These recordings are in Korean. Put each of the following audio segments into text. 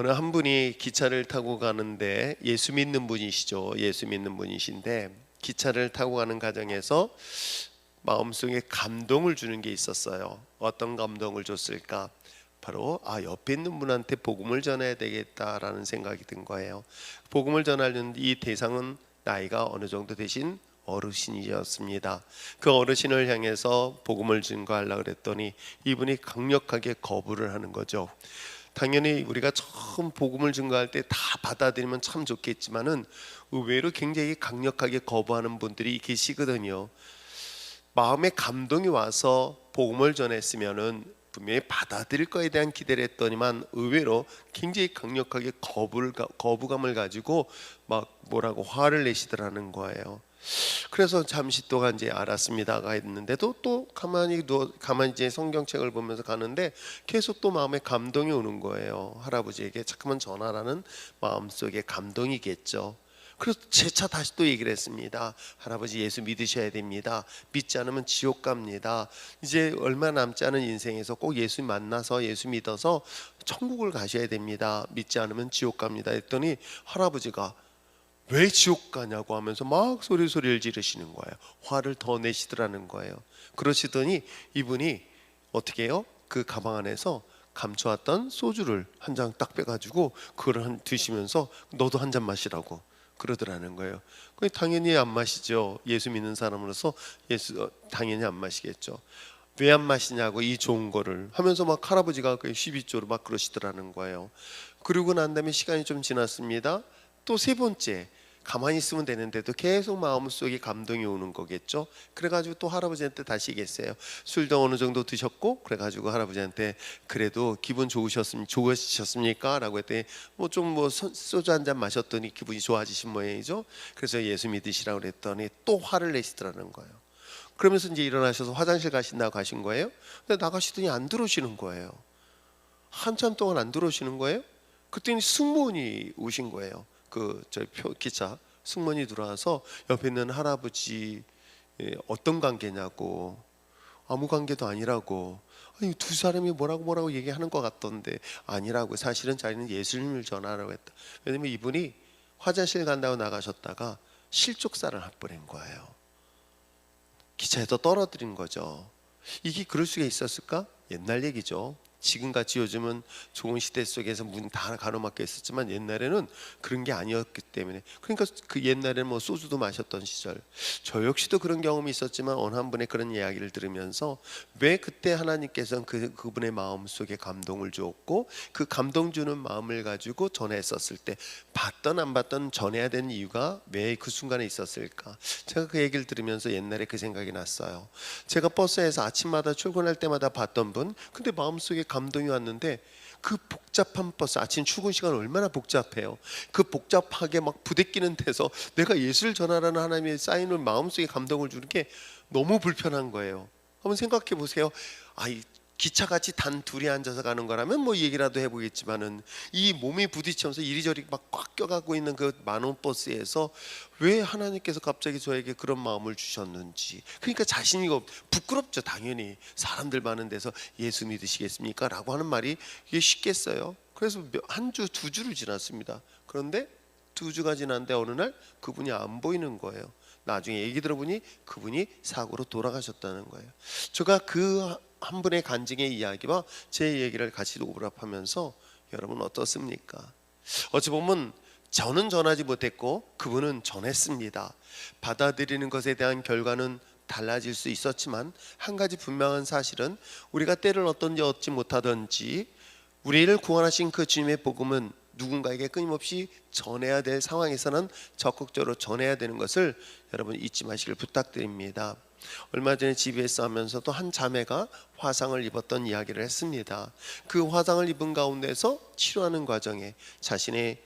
어느 한 분이 기차를 타고 가는데 예수 믿는 분이시죠. 예수 믿는 분이신데 기차를 타고 가는 과정에서 마음속에 감동을 주는 게 있었어요. 어떤 감동을 줬을까? 바로 옆에 있는 분한테 복음을 전해야 되겠다라는 생각이 든 거예요. 복음을 전하려는 이 대상은 나이가 어느 정도 되신 어르신이었습니다. 그 어르신을 향해서 복음을 증거하려고 그랬더니 이분이 강력하게 거부를 하는 거죠. 당연히 우리가 처음 복음을 증거할 때 다 받아들이면 참 좋겠지만은 의외로 굉장히 강력하게 거부하는 분들이 계시거든요. 마음에 감동이 와서 복음을 전했으면은 분명히 받아들일 거에 대한 기대를 했더니만 의외로 굉장히 강력하게 거부감을 가지고 막 뭐라고 화를 내시더라는 거예요. 그래서 잠시 동안 이제 알았습니다가 했는데도 또 가만히 이제 성경책을 보면서 가는데 계속 또 마음에 감동이 오는 거예요. 할아버지에게 자꾸만 전하라는 마음속에 감동이겠죠. 그래서 재차 다시 또 얘기를 했습니다. 할아버지 예수 믿으셔야 됩니다. 믿지 않으면 지옥 갑니다. 이제 얼마 남지 않은 인생에서 꼭 예수 만나서 예수 믿어서 천국을 가셔야 됩니다. 믿지 않으면 지옥 갑니다 했더니 할아버지가 왜 지옥 가냐고 하면서 막 소리를 지르시는 거예요. 화를 더 내시더라는 거예요. 그러시더니 이분이 어떻게 해요? 그 가방 안에서 감춰왔던 소주를 한 잔 딱 빼가지고 그걸 드시면서 너도 한 잔 마시라고 그러더라는 거예요. 당연히 안 마시죠. 예수 믿는 사람으로서 당연히 안 마시겠죠. 왜 안 마시냐고 이 좋은 거를 하면서 막 할아버지가 시비조로 막 그러시더라는 거예요. 그러고 난 다음에 시간이 좀 지났습니다. 또 세 번째, 가만히 있으면 되는데도 계속 마음속에 감동이 오는 거겠죠. 그래가지고 또 할아버지한테 다시 얘기했어요. 술도 어느 정도 드셨고 그래가지고 할아버지한테 그래도 기분 좋으셨습니까? 라고 했더니 소주 한 잔 마셨더니 기분이 좋아지신 모양이죠. 그래서 예수 믿으시라고 그랬더니 또 화를 내시더라는 거예요. 그러면서 이제 일어나셔서 화장실 가신다고 가신 거예요. 근데 나가시더니 안 들어오시는 거예요. 한참 동안 안 들어오시는 거예요. 그때는 승무원이 오신 거예요. 기차 승무원이 들어와서 옆에 있는 할아버지 어떤 관계냐고, 아무 관계도 아니라고. 아니, 두 사람이 뭐라고 얘기하는 것 같던데 아니라고. 사실은 자기는 예수님을 전하라고 했다. 왜냐면 이분이 화장실 간다고 나가셨다가 실족사를 할 뻔한 거예요. 기차에서 떨어뜨린 거죠. 이게 그럴 수가 있었을까? 옛날 얘기죠. 지금같이 요즘은 좋은 시대 속에서 문 다 가로막혀 있었지만 옛날에는 그런 게 아니었기 때문에, 그러니까 그 옛날에는 소주도 마셨던 시절, 저 역시도 그런 경험이 있었지만 어느 한 분의 그런 이야기를 들으면서 왜 그때 하나님께서는 그분의 마음속에 감동을 주었고 그 감동 주는 마음을 가지고 전했었을 때 받던 안 받던 전해야 되는 이유가 왜 그 순간에 있었을까? 제가 그 얘기를 들으면서 옛날에 그 생각이 났어요. 제가 버스에서 아침마다 출근할 때마다 봤던 분, 근데 마음속에 감동이 왔는데 그 복잡한 버스, 아침 출근 시간 얼마나 복잡해요. 그 복잡하게 막 부대끼는 데서 내가 예수를 전하라는 하나님의 사인을 마음속에 감동을 주는 게 너무 불편한 거예요. 한번 생각해 보세요. 기차같이 단 둘이 앉아서 가는 거라면 얘기라도 해보겠지만은 이 몸이 부딪히면서 이리저리 막 꽉 껴가고 있는 그 만원 버스에서 왜 하나님께서 갑자기 저에게 그런 마음을 주셨는지, 그러니까 자신이 부끄럽죠. 당연히 사람들 많은 데서 예수 믿으시겠습니까? 라고 하는 말이 이게 쉽겠어요. 그래서 한 주, 두 주를 지났습니다. 그런데 두 주가 지났는데 어느 날 그분이 안 보이는 거예요. 나중에 얘기 들어보니 그분이 사고로 돌아가셨다는 거예요. 제가 그 한 분의 간증의 이야기와 제 얘기를 같이 오버랩하면서 여러분 어떻습니까? 어찌 보면 저는 전하지 못했고 그분은 전했습니다. 받아들이는 것에 대한 결과는 달라질 수 있었지만 한 가지 분명한 사실은 우리가 때를 어떤지 얻지 못하든지 우리를 구원하신 그 주님의 복음은 누군가에게 끊임없이 전해야 될 상황에서는 적극적으로 전해야 되는 것을 여러분 잊지 마시길 부탁드립니다. 얼마 전에 GBS 하면서도 한 자매가 화상을 입었던 이야기를 했습니다. 그 화상을 입은 가운데서 치료하는 과정에 자신의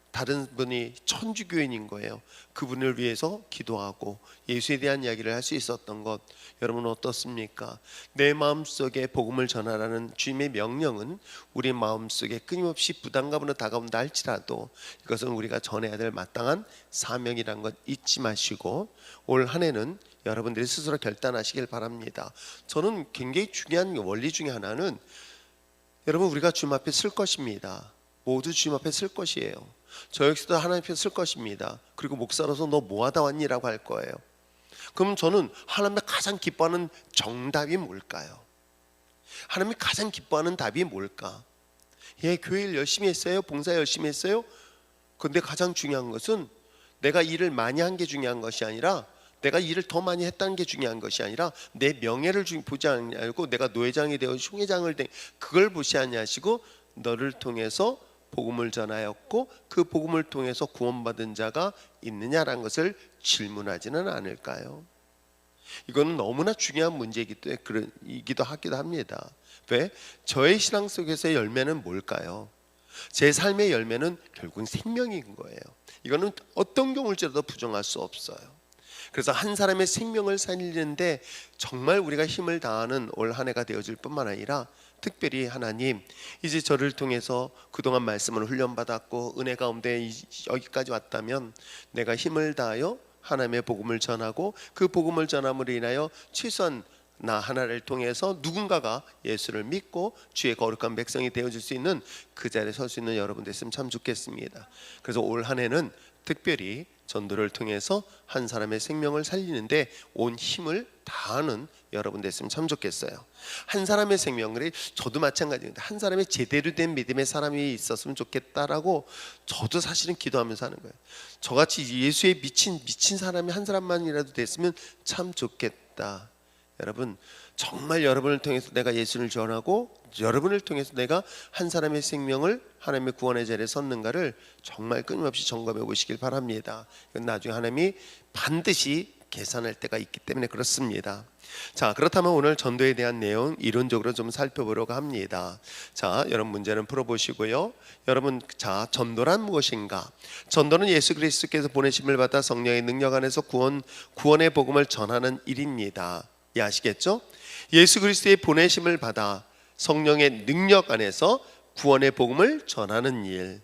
다른 분이 천주교인인 거예요. 그분을 위해서 기도하고 예수에 대한 이야기를 할 수 있었던 것, 여러분 어떻습니까? 내 마음속에 복음을 전하라는 주님의 명령은 우리 마음속에 끊임없이 부담감으로 다가온다 할지라도 이것은 우리가 전해야 될 마땅한 사명이라는 것 잊지 마시고 올 한 해는 여러분들이 스스로 결단하시길 바랍니다. 저는 굉장히 중요한 원리 중에 하나는 여러분, 우리가 주님 앞에 쓸 것입니다. 모두 주님 앞에 쓸 것이에요. 저 역시도 하나님 앞에 쓸 것입니다. 그리고 목사로서 너 뭐하다 왔니라고 할 거예요. 그럼 저는 하나님이 가장 기뻐하는 정답이 뭘까요? 하나님이 가장 기뻐하는 답이 뭘까? 예, 교회 일 열심히 했어요. 봉사 열심히 했어요. 근데 가장 중요한 것은 내가 일을 많이 한 게 중요한 것이 아니라, 내가 일을 더 많이 했다는 게 중요한 것이 아니라, 내 명예를 보지 않고 내가 노회장이 되어 흉회장을 된 그걸 보지 아니하시고 너를 통해서 복음을 전하였고 그 복음을 통해서 구원받은 자가 있느냐라는 것을 질문하지는 않을까요? 이거는 너무나 중요한 문제이기도 하기도 합니다. 왜? 저의 신앙 속에서의 열매는 뭘까요? 제 삶의 열매는 결국은 생명인 거예요. 이거는 어떤 경우일지라도 부정할 수 없어요. 그래서 한 사람의 생명을 살리는데 정말 우리가 힘을 다하는 올 한 해가 되어질 뿐만 아니라, 특별히 하나님, 이제 저를 통해서 그동안 말씀을 훈련받았고 은혜 가운데 여기까지 왔다면 내가 힘을 다하여 하나님의 복음을 전하고 그 복음을 전함으로 인하여 최소한 나 하나를 통해서 누군가가 예수를 믿고 주의 거룩한 백성이 되어줄 수 있는 그 자리에 설 수 있는 여러분 됐으면 참 좋겠습니다. 그래서 올 한 해는 특별히 전도를 통해서 한 사람의 생명을 살리는데 온 힘을 다하는 여러분 됐으면 참 좋겠어요. 한 사람의 생명을, 저도 마찬가지입니다. 한 사람의 제대로 된 믿음의 사람이 있었으면 좋겠다라고 저도 사실은 기도하면서 하는 거예요. 저같이 예수에 미친 사람이 한 사람만이라도 됐으면 참 좋겠다. 여러분, 정말 여러분을 통해서 내가 예수를 전하고 여러분을 통해서 내가 한 사람의 생명을 하나님의 구원의 자리에 섰는가를 정말 끊임없이 점검해 보시길 바랍니다. 이건 나중에 하나님이 반드시 계산할 때가 있기 때문에 그렇습니다. 자, 그렇다면 오늘 전도에 대한 내용 이론적으로 좀 살펴보려고 합니다. 자, 여러분 문제는 풀어보시고요. 여러분, 자, 전도란 무엇인가? 전도는 예수 그리스도께서 보내심을 받아 성령의 능력 안에서 구원의 복음을 전하는 일입니다. 아시겠죠? 예수 그리스도의 보내심을 받아 성령의 능력 안에서 구원의 복음을 전하는 일,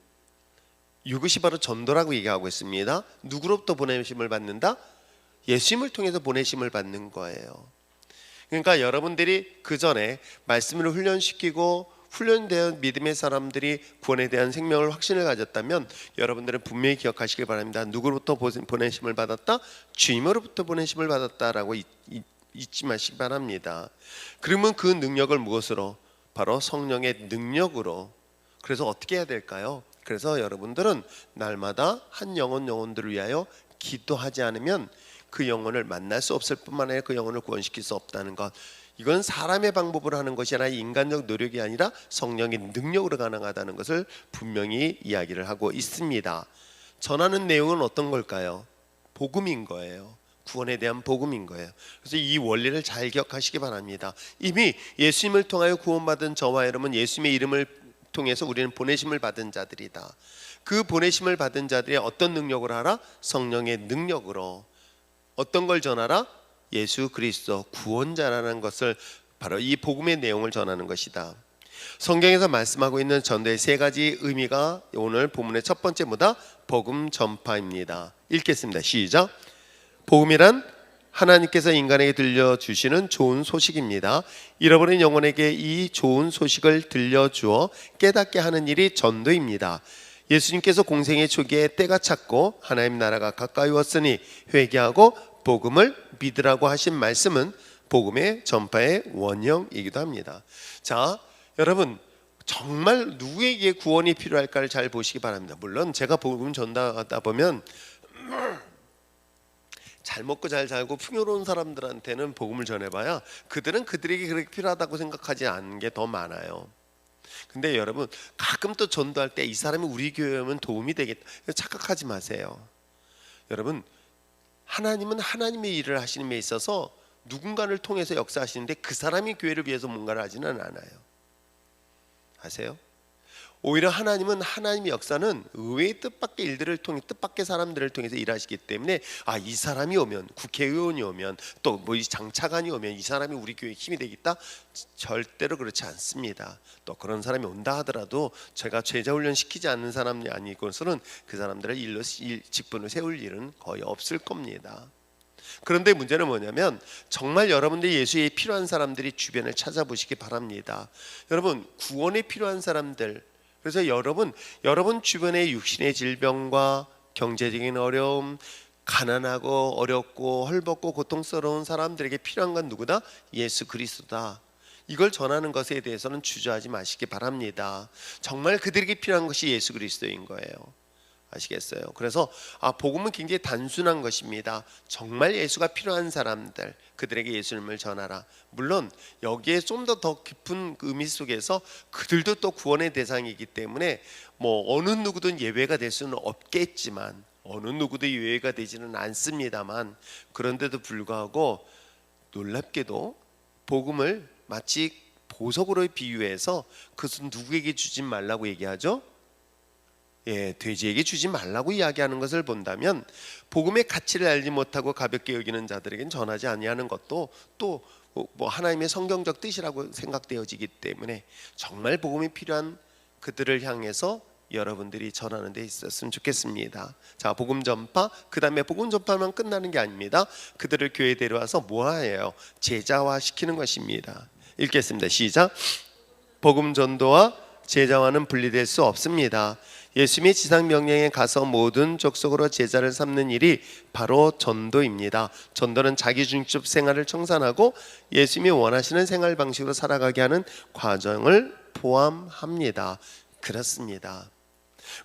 이것이 바로 전도라고 얘기하고 있습니다. 누구로부터 보내심을 받는다? 예수님을 통해서 보내심을 받는 거예요. 그러니까 여러분들이 그 전에 말씀을 훈련시키고 훈련된 믿음의 사람들이 구원에 대한 생명을 확신을 가졌다면 여러분들은 분명히 기억하시길 바랍니다. 누구로부터 보내심을 받았다? 주님으로부터 보내심을 받았다라고 잊지 마시기 바랍니다. 그러면 그 능력을 무엇으로? 바로 성령의 능력으로. 그래서 어떻게 해야 될까요? 그래서 여러분들은 날마다 한 영혼들을 위하여 기도하지 않으면 그 영혼을 만날 수 없을 뿐만 아니라 그 영혼을 구원시킬 수 없다는 것, 이건 사람의 방법으로 하는 것이 아니라 인간적 노력이 아니라 성령의 능력으로 가능하다는 것을 분명히 이야기를 하고 있습니다. 전하는 내용은 어떤 걸까요? 복음인 거예요. 구원에 대한 복음인 거예요. 그래서 이 원리를 잘 기억하시기 바랍니다. 이미 예수님을 통하여 구원받은 저와 여러분, 예수님의 이름을 통해서 우리는 보내심을 받은 자들이다. 그 보내심을 받은 자들이 어떤 능력으로 하라? 성령의 능력으로. 어떤 걸 전하라? 예수 그리스도 구원자라는 것을, 바로 이 복음의 내용을 전하는 것이다. 성경에서 말씀하고 있는 전도의 세 가지 의미가 오늘 본문의 첫 번째 뭐다? 복음 전파입니다. 읽겠습니다. 시작. 복음이란 하나님께서 인간에게 들려주시는 좋은 소식입니다. 잃어버린 영혼에게 이 좋은 소식을 들려주어 깨닫게 하는 일이 전도입니다. 예수님께서 공생의 초기에 때가 찼고 하나님 나라가 가까이 왔으니 회개하고 복음을 믿으라고 하신 말씀은 복음의 전파의 원형이기도 합니다. 자, 여러분, 정말 누구에게 구원이 필요할까를 잘 보시기 바랍니다. 물론 제가 복음 전하다 보면 잘 먹고 잘 살고 풍요로운 사람들한테는 복음을 전해봐야 그들은 그들에게 그렇게 필요하다고 생각하지 않는 게 더 많아요. 근데 여러분, 가끔 또 전도할 때 이 사람이 우리 교회에 오면 도움이 되겠다, 착각하지 마세요. 여러분, 하나님은 하나님의 일을 하시는 데 있어서 누군가를 통해서 역사하시는데 그 사람이 교회를 위해서 뭔가를 하지는 않아요. 아세요? 오히려 하나님은, 하나님의 역사는 의외의 뜻밖의 일들을 통해, 뜻밖의 사람들을 통해서 일하시기 때문에, 아, 이 사람이 오면, 국회의원이 오면, 또 뭐 이 장차관이 오면 이 사람이 우리 교회에 힘이 되겠다? 절대로 그렇지 않습니다. 또 그런 사람이 온다 하더라도 제가 제자훈련 시키지 않는 사람이 아니고서는 그 사람들을 일로 직분을 세울 일은 거의 없을 겁니다. 그런데 문제는 뭐냐면 정말 여러분들 예수에 필요한 사람들이 주변을 찾아보시기 바랍니다. 여러분 구원에 필요한 사람들, 그래서 여러분 주변의 육신의 질병과 경제적인 어려움, 가난하고 어렵고 헐벗고 고통스러운 사람들에게 필요한 건 누구다? 예수 그리스도다. 이걸 전하는 것에 대해서는 주저하지 마시기 바랍니다. 정말 그들에게 필요한 것이 예수 그리스도인 거예요. 아시겠어요? 그래서 복음은 굉장히 단순한 것입니다. 정말 예수가 필요한 사람들, 그들에게 예수님을 전하라. 물론 여기에 좀 더 깊은 의미 속에서 그들도 또 구원의 대상이기 때문에 어느 누구든 예외가 될 수는 없겠지만, 어느 누구도 예외가 되지는 않습니다만, 그런데도 불구하고 놀랍게도 복음을 마치 보석으로 비유해서 그것은 누구에게 주지 말라고 얘기하죠? 돼지에게 주지 말라고 이야기하는 것을 본다면 복음의 가치를 알지 못하고 가볍게 여기는 자들에게는 전하지 아니하는 것도 또 하나님의 성경적 뜻이라고 생각되어지기 때문에 정말 복음이 필요한 그들을 향해서 여러분들이 전하는 데 있었으면 좋겠습니다. 자, 복음 전파, 그 다음에 복음 전파만 끝나는 게 아닙니다. 그들을 교회에 데려와서 뭐하예요? 제자화 시키는 것입니다. 읽겠습니다. 시작. 복음 전도와 제자와는 분리될 수 없습니다. 예수님의 지상 명령에 가서 모든 족속으로 제자를 삼는 일이 바로 전도입니다. 전도는 자기중심 생활을 청산하고 예수님이 원하시는 생활 방식으로 살아가게 하는 과정을 포함합니다. 그렇습니다.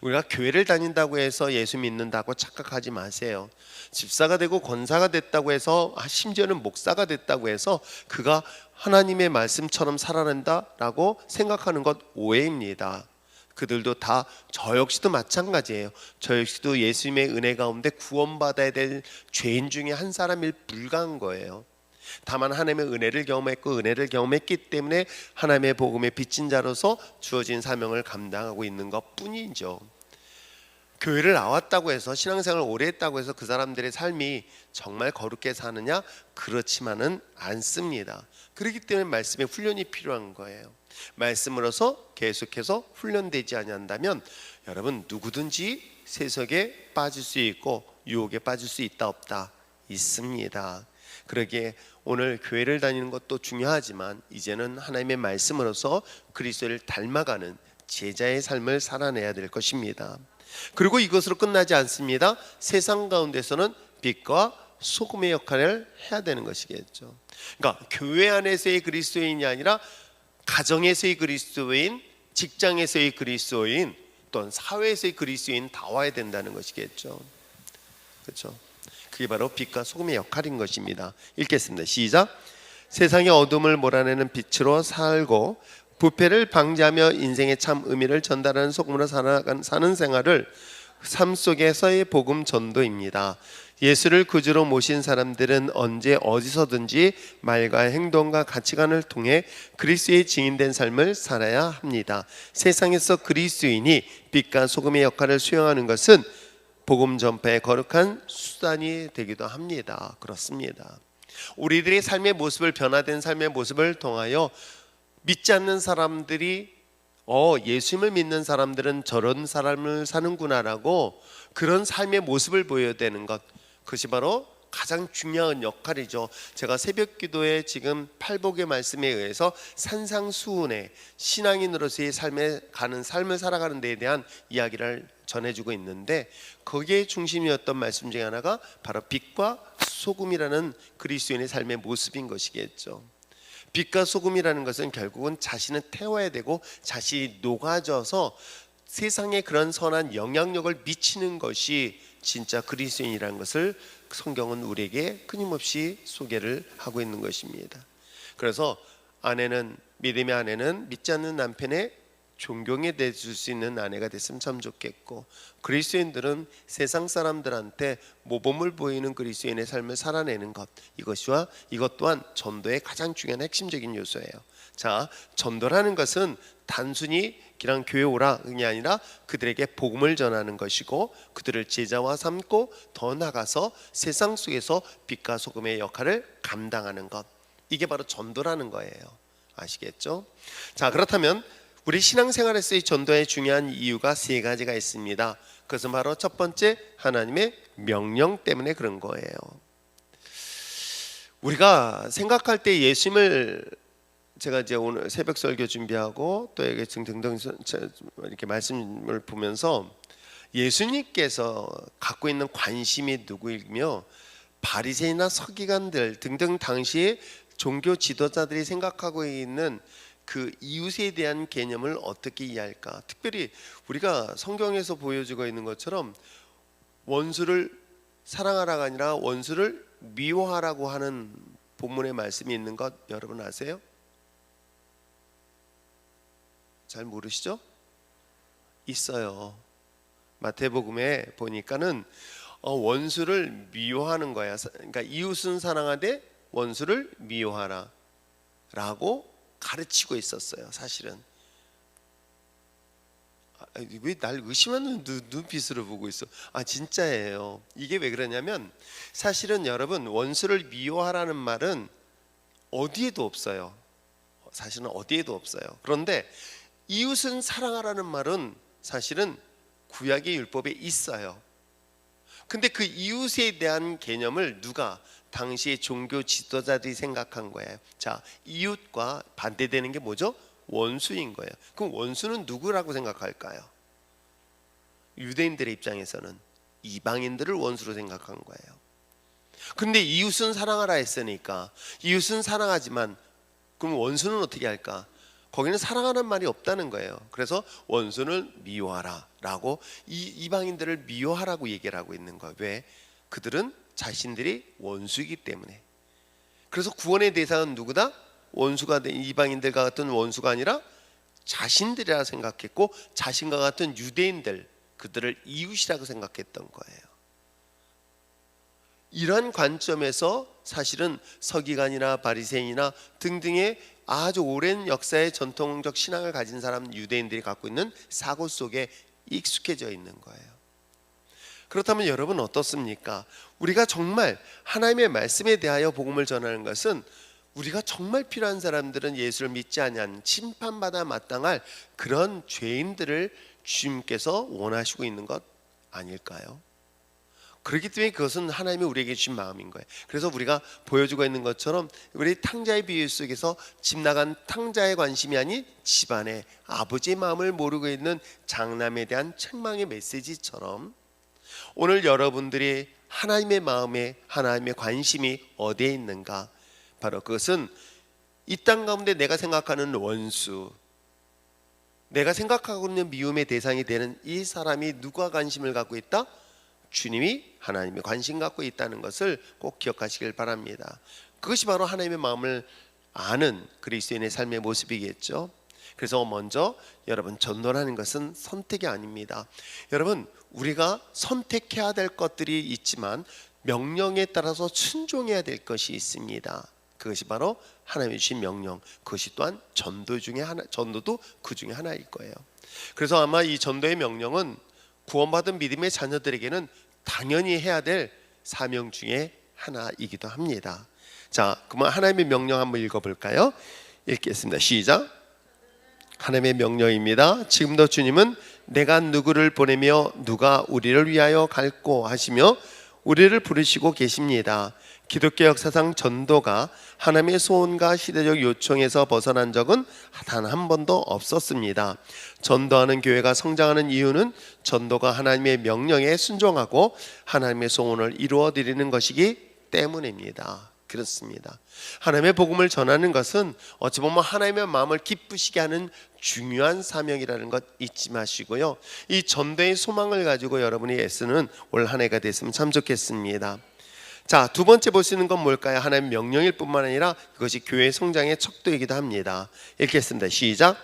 우리가 교회를 다닌다고 해서 예수 믿는다고 착각하지 마세요. 집사가 되고 권사가 됐다고 해서, 심지어는 목사가 됐다고 해서 그가 하나님의 말씀처럼 살아낸다라고 생각하는 것 오해입니다. 그들도 다, 저 역시도 마찬가지예요. 저 역시도 예수님의 은혜 가운데 구원받아야 될 죄인 중에 한 사람일 불가한 거예요. 다만 하나님의 은혜를 경험했고 은혜를 경험했기 때문에 하나님의 복음의 빚진 자로서 주어진 사명을 감당하고 있는 것 뿐이죠. 교회를 나왔다고 해서, 신앙생활을 오래 했다고 해서 그 사람들의 삶이 정말 거룩게 사느냐? 그렇지만은 않습니다. 그렇기 때문에 말씀의 훈련이 필요한 거예요. 말씀으로서 계속해서 훈련되지 아니한다면 여러분 누구든지 세속에 빠질 수 있고 유혹에 빠질 수 있다 없다? 있습니다. 그러기에 오늘 교회를 다니는 것도 중요하지만 이제는 하나님의 말씀으로서 그리스도를 닮아가는 제자의 삶을 살아내야 될 것입니다. 그리고 이것으로 끝나지 않습니다. 세상 가운데서는 빛과 소금의 역할을 해야 되는 것이겠죠. 그러니까 교회 안에서의 그리스도인이 아니라 가정에서의 그리스도인, 직장에서의 그리스도인, 또는 사회에서의 그리스도인 다 와야 된다는 것이겠죠. 그렇죠? 그게 바로 빛과 소금의 역할인 것입니다. 읽겠습니다. 시작. 세상의 어둠을 몰아내는 빛으로 살고 부패를 방지하며 인생의 참 의미를 전달하는 소금으로 사는 생활을 삶 속에서의 복음 전도입니다. 예수를 구주로 모신 사람들은 언제 어디서든지 말과 행동과 가치관을 통해 그리스도의 증인된 삶을 살아야 합니다. 세상에서 그리스도인이 빛과 소금의 역할을 수행하는 것은 복음 전파의 거룩한 수단이 되기도 합니다. 그렇습니다. 우리들의 삶의 모습을, 변화된 삶의 모습을 통하여 믿지 않는 사람들이 예수님을 믿는 사람들은 저런 삶을 사는구나라고 그런 삶의 모습을 보여야 되는 것, 그것이 바로 가장 중요한 역할이죠. 제가 새벽 기도에 지금 팔복의 말씀에 의해서 산상수훈의 신앙인으로서의 삶을 살아가는 데에 대한 이야기를 전해주고 있는데, 거기에 중심이었던 말씀 중에 하나가 바로 빛과 소금이라는 그리스도인의 삶의 모습인 것이겠죠. 빛과 소금이라는 것은 결국은 자신을 태워야 되고 자신이 녹아져서 세상에 그런 선한 영향력을 미치는 것이 진짜 그리스도인이라는 것을 성경은 우리에게 끊임없이 소개를 하고 있는 것입니다. 그래서 믿음의 아내는 믿지 않는 남편의 존경에 대해줄 수 있는 아내가 됐으면 참 좋겠고, 그리스도인들은 세상 사람들한테 모범을 보이는 그리스도인의 삶을 살아내는 것, 이것 또한 전도의 가장 중요한 핵심적인 요소예요. 자, 전도라는 것은 단순히 그냥 교회 오라이 아니라 그들에게 복음을 전하는 것이고, 그들을 제자와 삼고 더 나아가서 세상 속에서 빛과 소금의 역할을 감당하는 것, 이게 바로 전도라는 거예요. 아시겠죠? 자, 그렇다면 우리 신앙생활에서의 전도의 중요한 이유가 세 가지가 있습니다. 그것은 바로 첫 번째, 하나님의 명령 때문에 그런 거예요. 우리가 생각할 때 예수님을, 제가 이제 오늘 새벽 설교 준비하고 또 이게 등등등 이렇게 말씀을 보면서 예수님께서 갖고 있는 관심이 누구이며 바리새인이나 서기관들 등등 당시에 종교 지도자들이 생각하고 있는 그 이웃에 대한 개념을 어떻게 이해할까? 특별히 우리가 성경에서 보여주고 있는 것처럼 원수를 사랑하라가 아니라 원수를 미워하라고 하는 본문의 말씀이 있는 것 여러분 아세요? 잘 모르시죠? 있어요. 마태복음에 보니까는 원수를 미워하는 거야. 그러니까 이웃은 사랑하되 원수를 미워하라 라고 가르치고 있었어요. 사실은. 왜 날 의심하는 눈빛으로 보고 있어? 진짜예요. 이게 왜 그러냐면 사실은 여러분 원수를 미워하라는 말은 어디에도 없어요. 사실은 어디에도 없어요. 그런데 이웃은 사랑하라는 말은 사실은 구약의 율법에 있어요. 근데 그 이웃에 대한 개념을 누가 당시의 종교 지도자들이 생각한 거예요. 자, 이웃과 반대되는 게 뭐죠? 원수인 거예요. 그럼 원수는 누구라고 생각할까요? 유대인들의 입장에서는 이방인들을 원수로 생각한 거예요. 근데 이웃은 사랑하라 했으니까 이웃은 사랑하지만 그럼 원수는 어떻게 할까? 거기는 사랑하는 말이 없다는 거예요. 그래서 원수는 미워하라 라고 이방인들을 미워하라고 얘기를 하고 있는 거예요. 왜? 그들은 자신들이 원수이기 때문에. 그래서 구원의 대상은 누구다? 원수가 된 이방인들과 같은 원수가 아니라 자신들이라 생각했고 자신과 같은 유대인들, 그들을 이웃이라고 생각했던 거예요. 이러한 관점에서 사실은 서기관이나 바리새인이나 등등의 아주 오랜 역사의 전통적 신앙을 가진 사람 유대인들이 갖고 있는 사고 속에 익숙해져 있는 거예요. 그렇다면 여러분 어떻습니까? 우리가 정말 하나님의 말씀에 대하여 복음을 전하는 것은 우리가 정말 필요한 사람들은 예수를 믿지 아니한 심판받아 마땅할 그런 죄인들을 주님께서 원하시고 있는 것 아닐까요? 그렇기 때문에 그것은 하나님이 우리에게 주신 마음인 거예요. 그래서 우리가 보여주고 있는 것처럼 우리 탕자의 비유 속에서 집 나간 탕자의 관심이 아닌 집안의 아버지의 마음을 모르고 있는 장남에 대한 책망의 메시지처럼 오늘 여러분들이 하나님의 마음에 하나님의 관심이 어디에 있는가? 바로 그것은 이 땅 가운데 내가 생각하는 원수, 내가 생각하고 있는 미움의 대상이 되는 이 사람이 누가 관심을 갖고 있다? 주님이 하나님의 관심 갖고 있다는 것을 꼭 기억하시길 바랍니다. 그것이 바로 하나님의 마음을 아는 그리스도인의 삶의 모습이겠죠. 그래서 먼저 여러분, 전도라는 것은 선택이 아닙니다. 여러분, 우리가 선택해야 될 것들이 있지만 명령에 따라서 순종해야 될 것이 있습니다. 그것이 바로 하나님이 주신 명령, 그것이 또한 전도 중에 하나, 전도도 그 중에 하나일 거예요. 그래서 아마 이 전도의 명령은 구원받은 믿음의 자녀들에게는 당연히 해야 될 사명 중에 하나이기도 합니다. 자, 그러면 하나님의 명령 한번 읽어볼까요? 읽겠습니다. 시작. 하나님의 명령입니다. 지금도 주님은 내가 누구를 보내며 누가 우리를 위하여 갈꼬 하시며 우리를 부르시고 계십니다. 기독교 역사상 전도가 하나님의 소원과 시대적 요청에서 벗어난 적은 단 한 번도 없었습니다. 전도하는 교회가 성장하는 이유는 전도가 하나님의 명령에 순종하고 하나님의 소원을 이루어 드리는 것이기 때문입니다. 그렇습니다. 하나님의 복음을 전하는 것은 어찌 보면 하나님의 마음을 기쁘시게 하는 중요한 사명이라는 것 잊지 마시고요. 이 전도의 소망을 가지고 여러분이 애쓰는 올 한 해가 됐으면 참 좋겠습니다. 자, 두 번째 볼 수 있는 건 뭘까요? 하나님의 명령일 뿐만 아니라 그것이 교회 성장의 척도이기도 합니다. 읽겠습니다. 시작.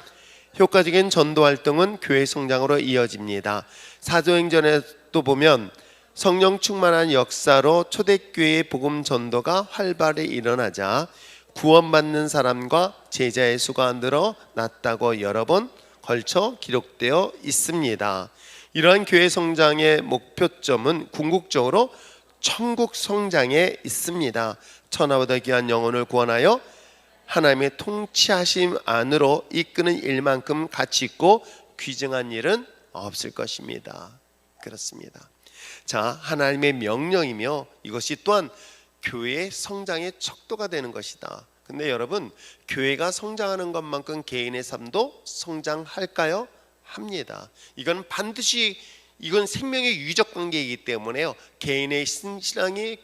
효과적인 전도 활동은 교회 성장으로 이어집니다. 사도행전에 또 보면 성령 충만한 역사로 초대교회의 복음 전도가 활발히 일어나자 구원받는 사람과 제자의 수가 늘어났다고 여러 번 걸쳐 기록되어 있습니다. 이러한 교회 성장의 목표점은 궁극적으로 천국 성장에 있습니다. 천하보다 귀한 영혼을 구원하여 하나님의 통치하심 안으로 이끄는 일만큼 가치 있고 귀중한 일은 없을 것입니다. 그렇습니다. 자, 하나님의 명령이며 이것이 또한 교회의 성장의 척도가 되는 것이다. 근데 여러분, 교회가 성장하는 것만큼 개인의 삶도 성장할까요? 합니다. 이건 반드시, 이건 생명의 유기적 관계이기 때문에요. 개인의 신앙이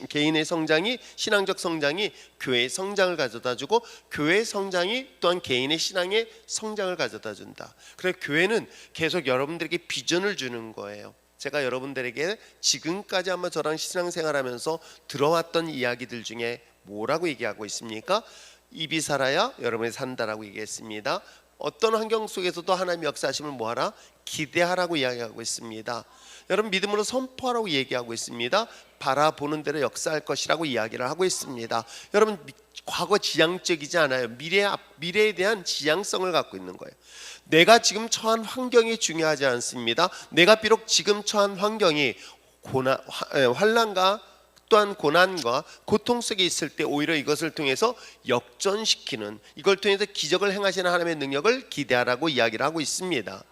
개인의 성장이, 신앙적 성장이 교회의 성장을 가져다주고, 교회의 성장이 또한 개인의 신앙의 성장을 가져다준다. 그래서 교회는 계속 여러분들에게 비전을 주는 거예요. 제가 여러분들에게 지금까지 아마 저랑 신앙생활하면서 들어왔던 이야기들 중에 뭐라고 얘기하고 있습니까? 입이 살아야 여러분이 산다라고 얘기했습니다. 어떤 환경 속에서도 하나님의 역사하심을 뭐하라? 기대하라고 이야기하고 있습니다. 여러분, 믿음으로 선포하라고 얘기하고 있습니다. 바라보는 대로 역사할 것이라고 이야기를 하고 있습니다. 여러분, 과거 지향적이지 않아요. 미래에 대한 지향성을 갖고 있는 거예요. 내가 지금 처한 환경이 중요하지 않습니다. 내가 비록 지금 처한 환경이 환난과 또한 고난과 고통 속에 있을 때 오히려 이것을 통해서 역전시키는, 이걸 통해서 기적을 행하시는 하나님의 능력을 기대하라고 이야기를 하고 있습니다.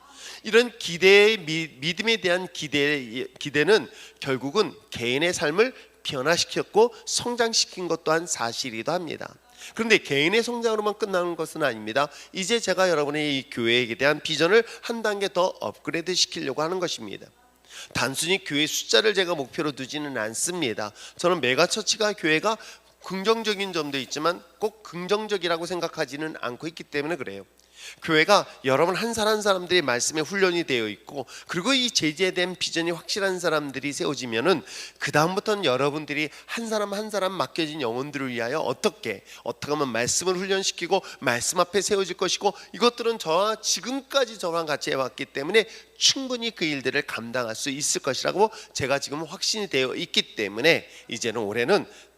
이런 기대의 믿음에 대한 기대는 결국은 개인의 삶을 변화시켰고 성장시킨 것 또한 사실이기도 합니다. 그런데 개인의 성장으로만 끝나는 것은 아닙니다. 이제 제가 여러분의 이 교회에 대한 비전을 한 단계 더 업그레이드 시키려고 하는 것입니다. 단순히 교회 숫자를 제가 목표로 두지는 않습니다. 저는 메가처치가 교회가 긍정적인 점도 있지만 꼭 긍정적이라고 생각하지는 않고 있기 때문에 그래요. 교회가 여러분 한 사람 한 사람들이 말씀에 훈련이 되어 있고, 그리고 이 제재에 대한 비전이 확실한 사람들이 세워지면은 그 다음부터는 여러분들이 한 사람 한 사람 맡겨진 영혼들을 위하여 어떻게 하면 말씀을 훈련시키고 말씀 앞에 세워질 것이고, 이것들은 저와 지금까지 저랑 같이 해왔기 때문에 충분히 그 일들을 감당할 수 있을 것이라고 제가 지금 확신이 되어 있기 때문에, 이제는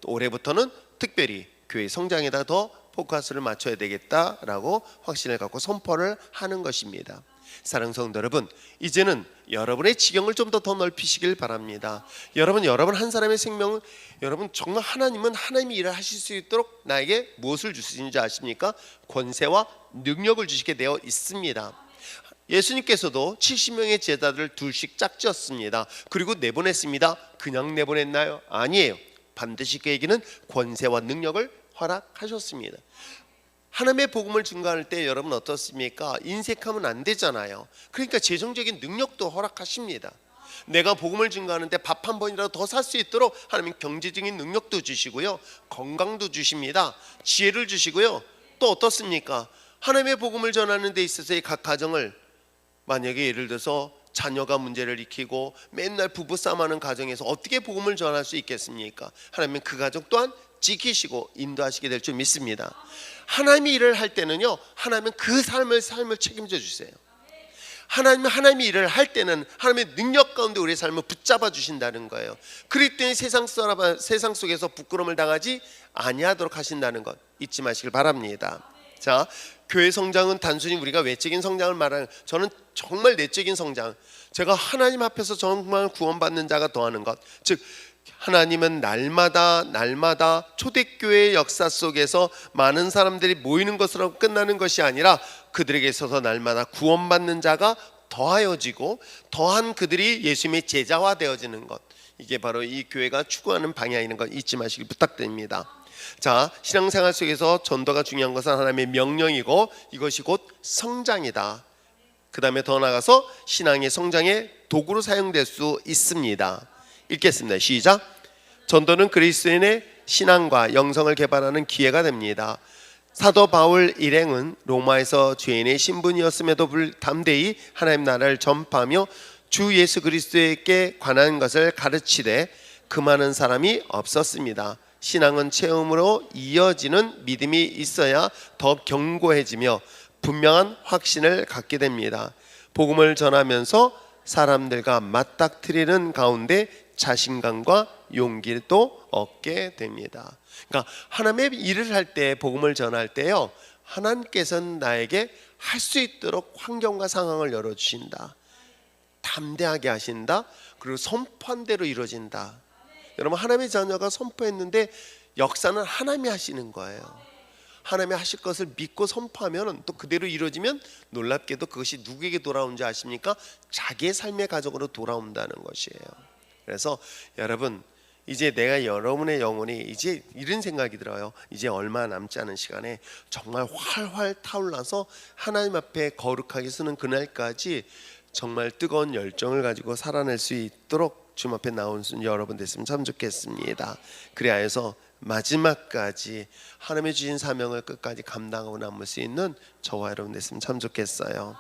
올해부터는 특별히 교회 성장에다 더 포커스를 맞춰야 되겠다라고 확신을 갖고 선포를 하는 것입니다. 사랑하는 성도 여러분, 이제는 여러분의 지경을 좀 더 넓히시길 바랍니다. 여러분 한 사람의 생명은, 여러분 정말 하나님은 하나님이 일을 하실 수 있도록 나에게 무엇을 주시는지 아십니까? 권세와 능력을 주시게 되어 있습니다. 예수님께서도 70명의 제자들을 둘씩 짝지었습니다. 그리고 내보냈습니다. 그냥 내보냈나요? 아니에요. 반드시 그에게는 권세와 능력을 허락하셨습니다. 하나님의 복음을 증거할 때 여러분 어떻습니까? 인색하면 안 되잖아요. 그러니까 재정적인 능력도 허락하십니다. 내가 복음을 증거하는데 밥 한 번이라도 더 살 수 있도록 하나님 경제적인 능력도 주시고요, 건강도 주십니다. 지혜를 주시고요. 또 어떻습니까? 하나님의 복음을 전하는 데 있어서의 각 가정을, 만약에 예를 들어서 자녀가 문제를 일으키고 맨날 부부싸움하는 가정에서 어떻게 복음을 전할 수 있겠습니까? 하나님은 그 가족 또한 지키시고 인도하시게 될 줄 믿습니다. 하나님이 일을 할 때는요, 하나님은 그 삶을 책임져 주세요. 하나님이 일을 할 때는 하나님의 능력 가운데 우리의 삶을 붙잡아 주신다는 거예요. 그렇기 때문에 세상 속에서 부끄러움을 당하지 아니하도록 하신다는 것 잊지 마시길 바랍니다. 자, 교회 성장은 단순히 우리가 외적인 성장을 말하는, 저는 정말 내적인 성장, 제가 하나님 앞에서 정말 구원받는 자가 더하는 것, 즉 하나님은 날마다 초대교회의 역사 속에서 많은 사람들이 모이는 것으로 끝나는 것이 아니라 그들에게 있어서 날마다 구원받는 자가 더하여지고, 더한 그들이 예수님의 제자화 되어지는 것, 이게 바로 이 교회가 추구하는 방향인 것 잊지 마시길 부탁드립니다. 자, 신앙생활 속에서 전도가 중요한 것은 하나님의 명령이고 이것이 곧 성장이다. 그 다음에 더 나아가서 신앙의 성장의 도구로 사용될 수 있습니다. 읽겠습니다. 시작. 전도는 그리스도인의 신앙과 영성을 개발하는 기회가 됩니다. 사도 바울 일행은 로마에서 죄인의 신분이었음에도 담대히 하나님 나라를 전파하며 주 예수 그리스도에게 관한 것을 가르치되 그 많은 사람이 없었습니다. 신앙은 체험으로 이어지는 믿음이 있어야 더 견고해지며 분명한 확신을 갖게 됩니다. 복음을 전하면서 사람들과 맞닥뜨리는 가운데 자신감과 용기를 또 얻게 됩니다. 그러니까 하나님의 일을 할 때, 복음을 전할 때요, 하나님께서는 나에게 할 수 있도록 환경과 상황을 열어주신다. 담대하게 하신다. 그리고 선포한 대로 이루어진다. 여러분, 하나님의 자녀가 선포했는데 역사는 하나님이 하시는 거예요. 하나님이 하실 것을 믿고 선포하면 또 그대로 이루어지면 놀랍게도 그것이 누구에게 돌아오는지 아십니까? 자기의 삶의 가족으로 돌아온다는 것이에요. 그래서 여러분, 이제 내가 여러분의 영혼이 이제 이런 생각이 들어요. 이제 얼마 남지 않은 시간에 정말 활활 타올라서 하나님 앞에 거룩하게 서는 그날까지 정말 뜨거운 열정을 가지고 살아낼 수 있도록 주님 앞에 나온 여러분 됐으면 참 좋겠습니다. 그래야 해서 마지막까지 하나님의 주신 사명을 끝까지 감당하고 남을 수 있는 저와 여러분 됐으면 참 좋겠어요.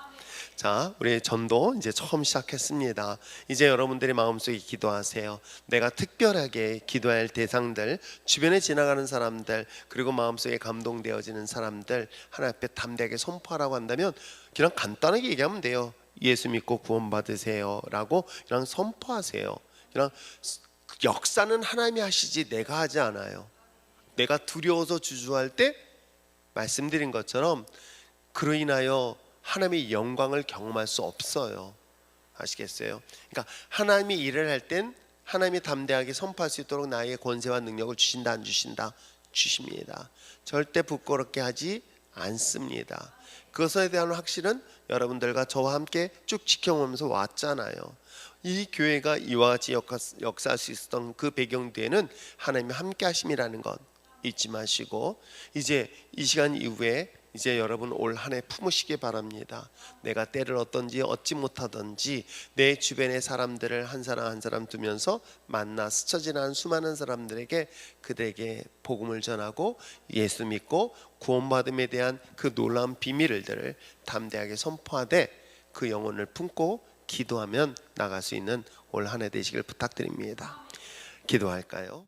자, 우리 전도 이제 처음 시작했습니다. 이제 여러분들이 마음속에 기도하세요. 내가 특별하게 기도해야 할 대상들, 주변에 지나가는 사람들, 그리고 마음속에 감동되어지는 사람들 하나님 앞에 담대하게 선포하라고 한다면 그냥 간단하게 얘기하면 돼요. 예수 믿고 구원받으세요 라고 그냥 선포하세요. 그냥 역사는 하나님이 하시지 내가 하지 않아요. 내가 두려워서 주저할 때 말씀드린 것처럼 그로 인하여 하나님의 영광을 경험할 수 없어요. 아시겠어요? 그러니까 하나님이 일을 할 땐 하나님이 담대하게 선포할 수 있도록 나에게 권세와 능력을 주신다 안 주신다? 주십니다. 절대 부끄럽게 하지 않습니다. 그것에 대한 확실은 여러분들과 저와 함께 쭉 지켜오면서 왔잖아요. 이 교회가 이와 같이 역사할 수 있었던 그 배경 뒤에는 하나님이 함께 하심이라는 것 잊지 마시고, 이제 이 시간 이후에 이제 여러분 올 한 해 품으시기 바랍니다. 내가 때를 어떤지 얻지 못하든지 내 주변의 사람들을 한 사람 한 사람 두면서 만나 스쳐 지나간 수많은 사람들에게 그들에게 복음을 전하고 예수 믿고 구원받음에 대한 그 놀라운 비밀들을 담대하게 선포하되 그 영혼을 품고 기도하면 나갈 수 있는 올 한 해 되시길 부탁드립니다. 기도할까요?